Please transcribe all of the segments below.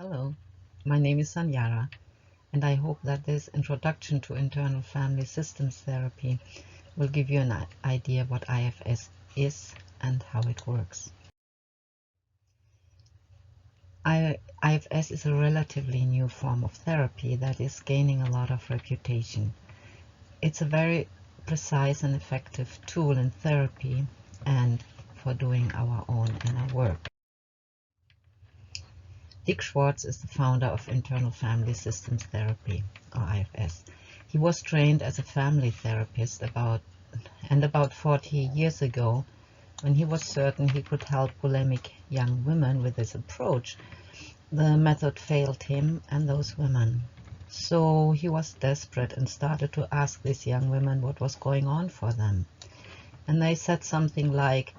Hello, my name is Sanyara, and I hope that this introduction to internal family systems therapy will give you an idea what IFS is and how it works. IFS is a relatively new form of therapy that is gaining a lot of reputation. It's a very precise and effective tool in therapy and for doing our own inner work. Dick Schwartz is the founder of Internal Family Systems Therapy, or IFS. He was trained as a family therapist about 40 years ago, when he was certain he could help bulimic young women with this approach. The method failed him and those women. So he was desperate and started to ask these young women what was going on for them. And they said something like,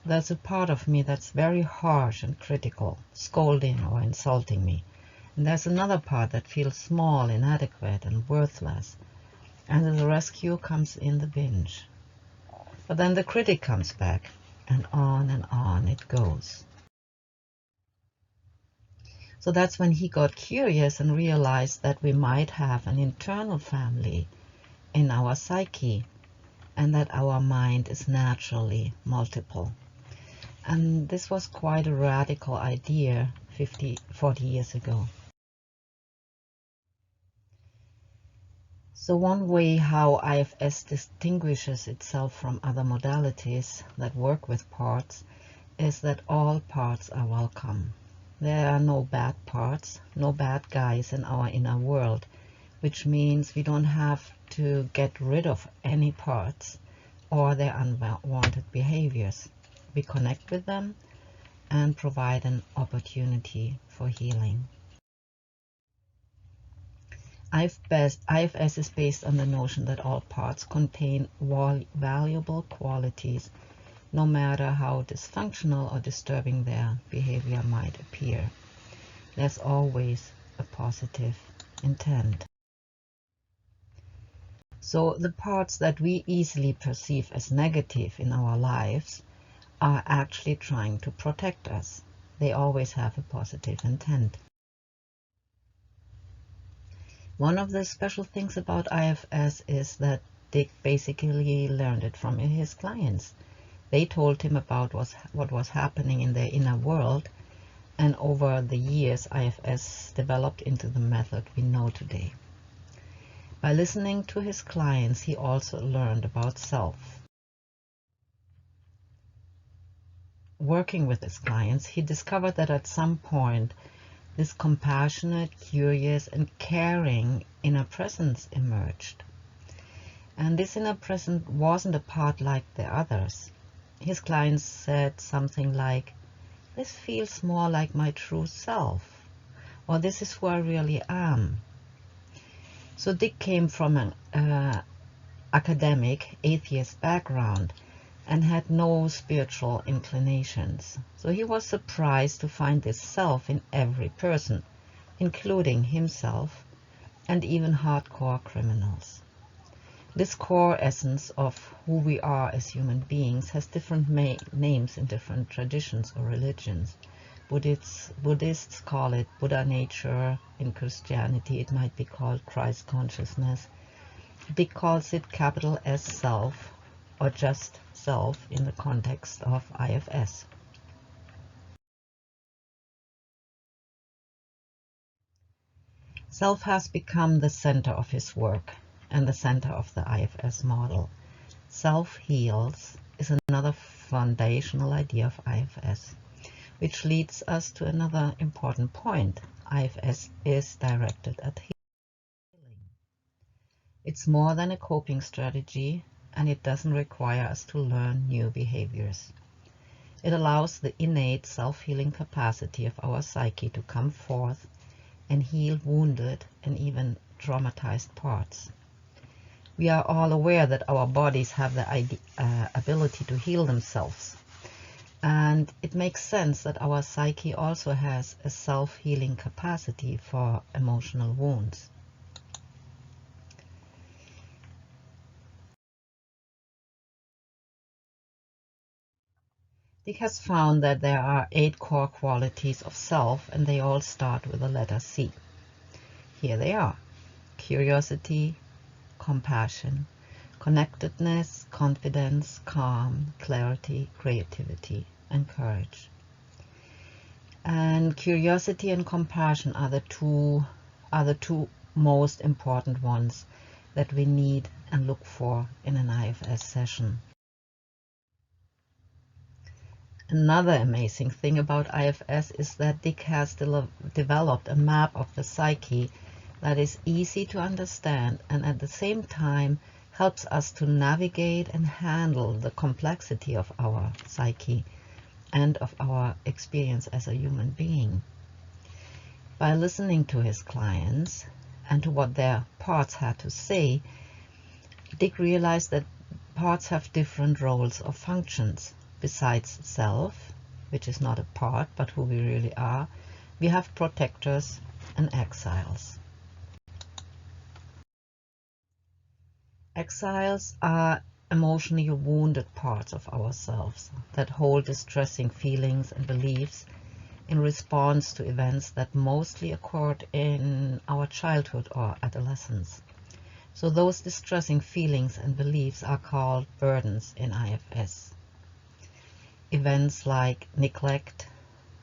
"There's a part of me that's very harsh and critical, scolding or insulting me. And there's another part that feels small, inadequate, and worthless. And the rescue comes in the binge. But then the critic comes back, and on it goes." So that's when he got curious and realized that we might have an internal family in our psyche, and that our mind is naturally multiple. And this was quite a radical idea 40 years ago. So one way how IFS distinguishes itself from other modalities that work with parts is that all parts are welcome. There are no bad parts, no bad guys in our inner world, which means we don't have to get rid of any parts or their unwanted behaviors. We connect with them and provide an opportunity for healing. IFS is based on the notion that all parts contain valuable qualities, no matter how dysfunctional or disturbing their behavior might appear. There's always a positive intent. So the parts that we easily perceive as negative in our lives are actually trying to protect us. They always have a positive intent. One of the special things about IFS is that Dick basically learned it from his clients. They told him about what was happening in their inner world, and over the years IFS developed into the method we know today. By listening to his clients, he also learned about self. Working with his clients, he discovered that at some point this compassionate, curious, and caring inner presence emerged. And this inner presence wasn't a part like the others. His clients said something like, "This feels more like my true self," or "This is who I really am." So Dick came from an academic, atheist background and had no spiritual inclinations. So he was surprised to find this self in every person, including himself and even hardcore criminals. This core essence of who we are as human beings has different names in different traditions or religions. Buddhists call it Buddha nature. In Christianity, it might be called Christ consciousness. Dick calls it capital S self, or just self in the context of IFS. Self has become the center of his work and the center of the IFS model. Self heals is another foundational idea of IFS, which leads us to another important point. IFS is directed at healing. It's more than a coping strategy, and it doesn't require us to learn new behaviors. It allows the innate self-healing capacity of our psyche to come forth and heal wounded and even traumatized parts. We are all aware that our bodies have the ability to heal themselves. And it makes sense that our psyche also has a self-healing capacity for emotional wounds. Dick has found that there are 8 core qualities of self, and they all start with the letter C. Here they are: curiosity, compassion, connectedness, confidence, calm, clarity, creativity, and courage. And curiosity and compassion are the two most important ones that we need and look for in an IFS session. Another amazing thing about IFS is that Dick has developed a map of the psyche that is easy to understand and at the same time helps us to navigate and handle the complexity of our psyche and of our experience as a human being. By listening to his clients and to what their parts had to say, Dick realized that parts have different roles or functions. Besides self, which is not a part but who we really are, we have protectors and exiles. Exiles are emotionally wounded parts of ourselves that hold distressing feelings and beliefs in response to events that mostly occurred in our childhood or adolescence. So those distressing feelings and beliefs are called burdens in IFS. Events like neglect,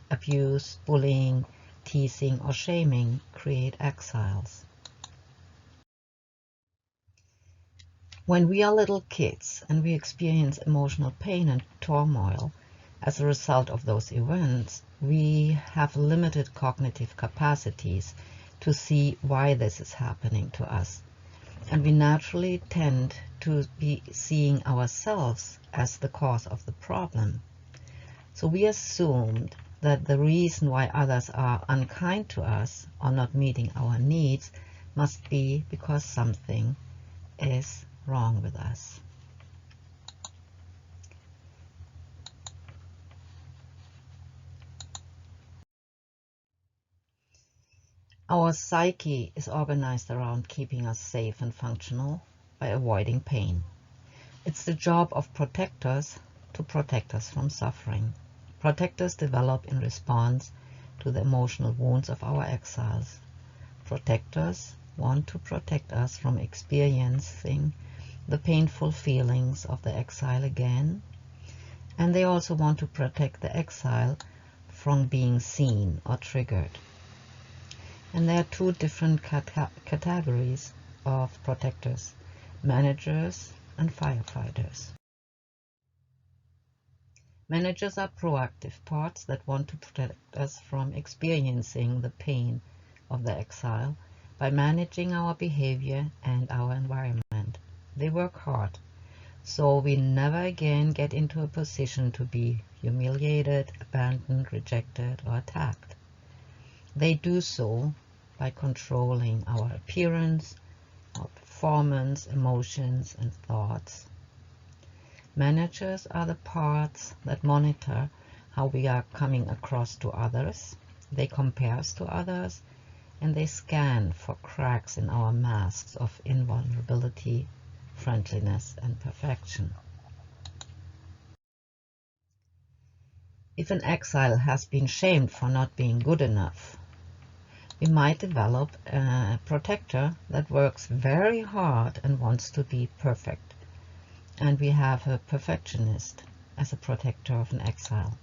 abuse, bullying, teasing, or shaming create exiles. When we are little kids and we experience emotional pain and turmoil as a result of those events, we have limited cognitive capacities to see why this is happening to us. And we naturally tend to be seeing ourselves as the cause of the problem. So we assumed that the reason why others are unkind to us or not meeting our needs must be because something is wrong with us. Our psyche is organized around keeping us safe and functional by avoiding pain. It's the job of protectors to protect us from suffering. Protectors develop in response to the emotional wounds of our exiles. Protectors want to protect us from experiencing the painful feelings of the exile again, and they also want to protect the exile from being seen or triggered. And there are 2 different categories of protectors: managers and firefighters. Managers are proactive parts that want to protect us from experiencing the pain of the exile by managing our behavior and our environment. They work hard, so we never again get into a position to be humiliated, abandoned, rejected, or attacked. They do so by controlling our appearance, our performance, emotions, and thoughts. Managers are the parts that monitor how we are coming across to others. They compare us to others, and they scan for cracks in our masks of invulnerability, friendliness, and perfection. If an exile has been shamed for not being good enough, we might develop a protector that works very hard and wants to be perfect. And we have a perfectionist as a protector of an exile.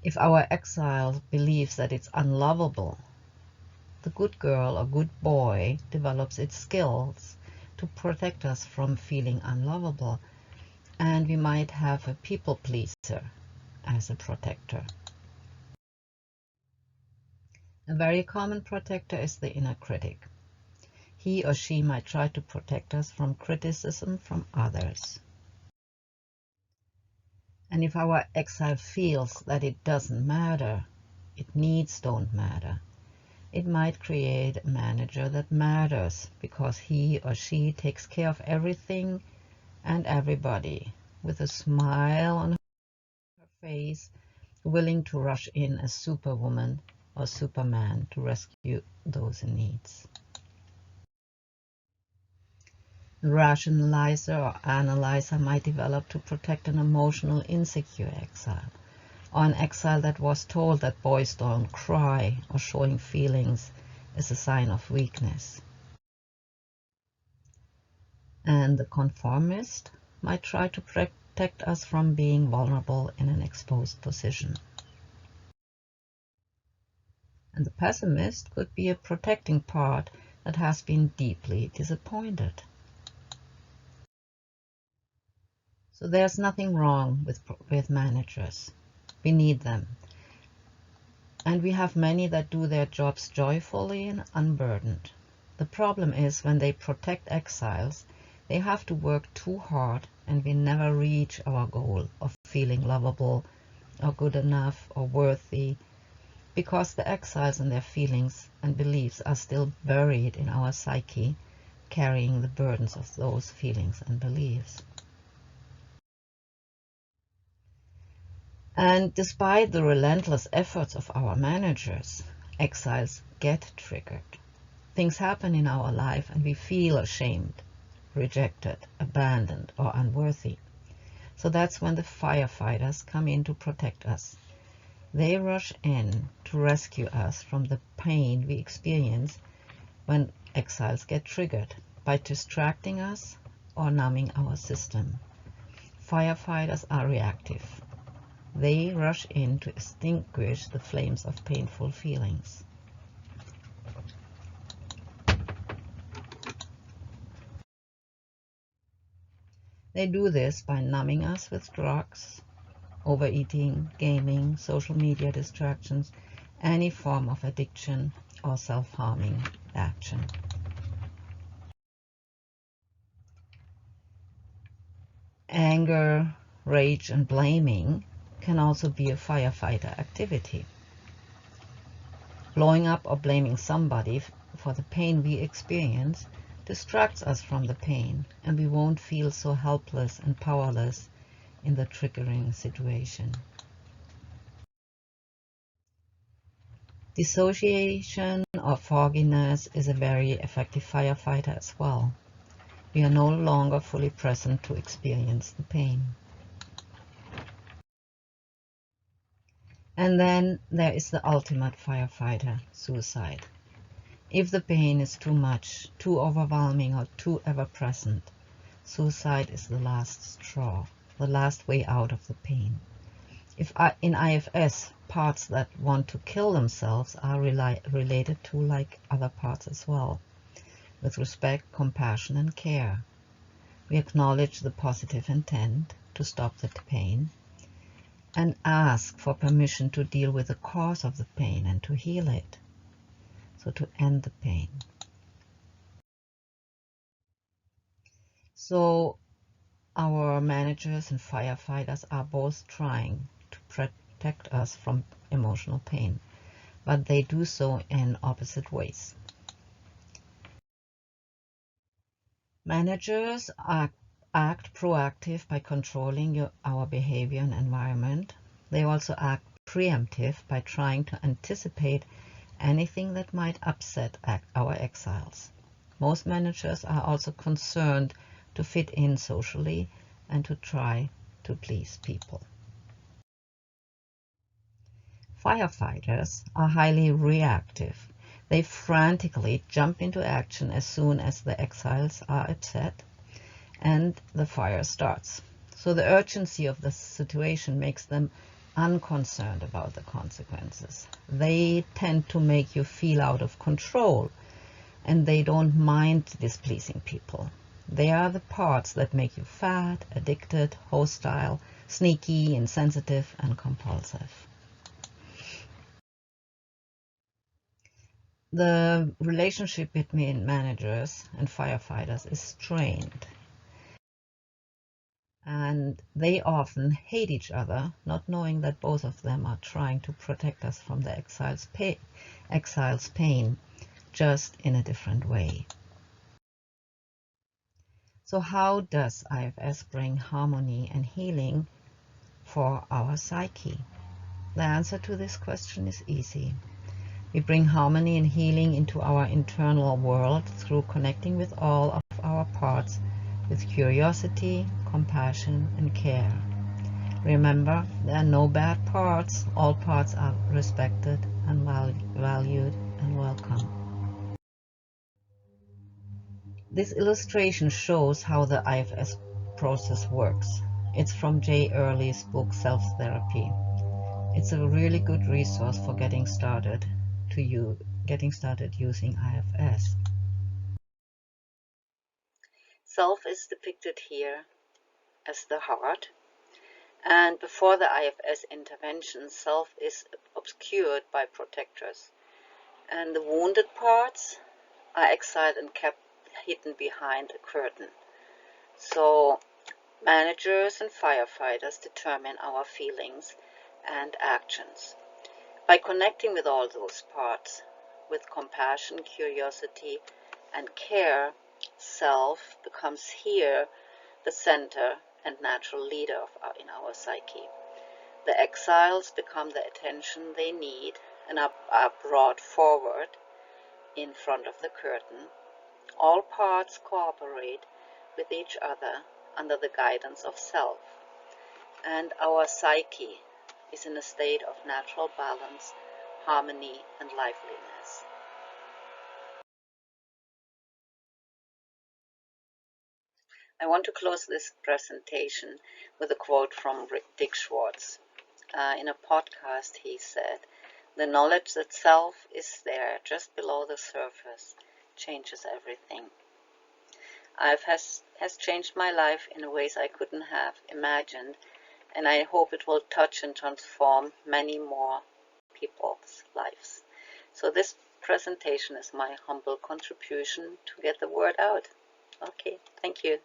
If our exile believes that it's unlovable, the good girl or good boy develops its skills to protect us from feeling unlovable, and we might have a people pleaser as a protector. A very common protector is the inner critic. He or she might try to protect us from criticism from others. And if our exile feels that it doesn't matter, its needs don't matter, it might create a manager that matters because he or she takes care of everything and everybody with a smile on her face, willing to rush in as Superwoman or Superman to rescue those in need. rationalizer or analyzer might develop to protect an emotional insecure exile, or an exile that was told that boys don't cry or showing feelings is a sign of weakness. And the conformist might try to protect us from being vulnerable in an exposed position. And the pessimist could be a protecting part that has been deeply disappointed. So there's nothing wrong with managers. We need them. And we have many that do their jobs joyfully and unburdened. The problem is when they protect exiles, they have to work too hard and we never reach our goal of feeling lovable or good enough or worthy, because the exiles and their feelings and beliefs are still buried in our psyche, carrying the burdens of those feelings and beliefs. And despite the relentless efforts of our managers, exiles get triggered. Things happen in our life and we feel ashamed, rejected, abandoned, or unworthy. So that's when the firefighters come in to protect us. They rush in to rescue us from the pain we experience when exiles get triggered by distracting us or numbing our system. Firefighters are reactive. They rush in to extinguish the flames of painful feelings. They do this by numbing us with drugs, overeating, gaming, social media distractions, any form of addiction or self-harming action. Anger, rage, and blaming can also be a firefighter activity. Blowing up or blaming somebody for the pain we experience distracts us from the pain, and we won't feel so helpless and powerless in the triggering situation. Dissociation or fogginess is a very effective firefighter as well. We are no longer fully present to experience the pain. And then there is the ultimate firefighter, suicide. If the pain is too much, too overwhelming, or too ever-present, suicide is the last straw, the last way out of the pain. If in IFS, parts that want to kill themselves are related to like other parts as well, with respect, compassion, and care. We acknowledge the positive intent to stop the pain and ask for permission to deal with the cause of the pain and to heal it, so to end the pain. So our managers and firefighters are both trying to protect us from emotional pain, but they do so in opposite ways. Managers act proactive by controlling our behavior and environment. They also act preemptive by trying to anticipate anything that might upset our exiles. Most managers are also concerned to fit in socially and to try to please people. Firefighters are highly reactive. They frantically jump into action as soon as the exiles are upset and the fire starts. So the urgency of the situation makes them unconcerned about the consequences. They tend to make you feel out of control, and they don't mind displeasing people. They are the parts that make you fat, addicted, hostile, sneaky, insensitive, and compulsive. The relationship between managers and firefighters is strained, and they often hate each other, not knowing that both of them are trying to protect us from the exile's pain, just in a different way. So how does IFS bring harmony and healing for our psyche? The answer to this question is easy. We bring harmony and healing into our internal world through connecting with all of our parts with curiosity, compassion, and care. Remember, there are no bad parts. All parts are respected and valued and welcome. This illustration shows how the IFS process works. It's from Jay Early's book Self-Therapy. It's a really good resource for getting started using IFS. Self is depicted here as the heart, and before the IFS intervention, self is obscured by protectors, and the wounded parts are exiled and kept hidden behind a curtain. So managers and firefighters determine our feelings and actions. By connecting with all those parts, with compassion, curiosity, and care, self becomes here the center and natural leader in our psyche. The exiles become the attention they need and are brought forward in front of the curtain. All parts cooperate with each other under the guidance of self, and our psyche is in a state of natural balance, harmony, and liveliness. I want to close this presentation with a quote from Dick Schwartz. In a podcast, he said, "The knowledge that self is there just below the surface changes everything." IFS has changed my life in ways I couldn't have imagined, and I hope it will touch and transform many more people's lives. So this presentation is my humble contribution to get the word out. Okay, thank you.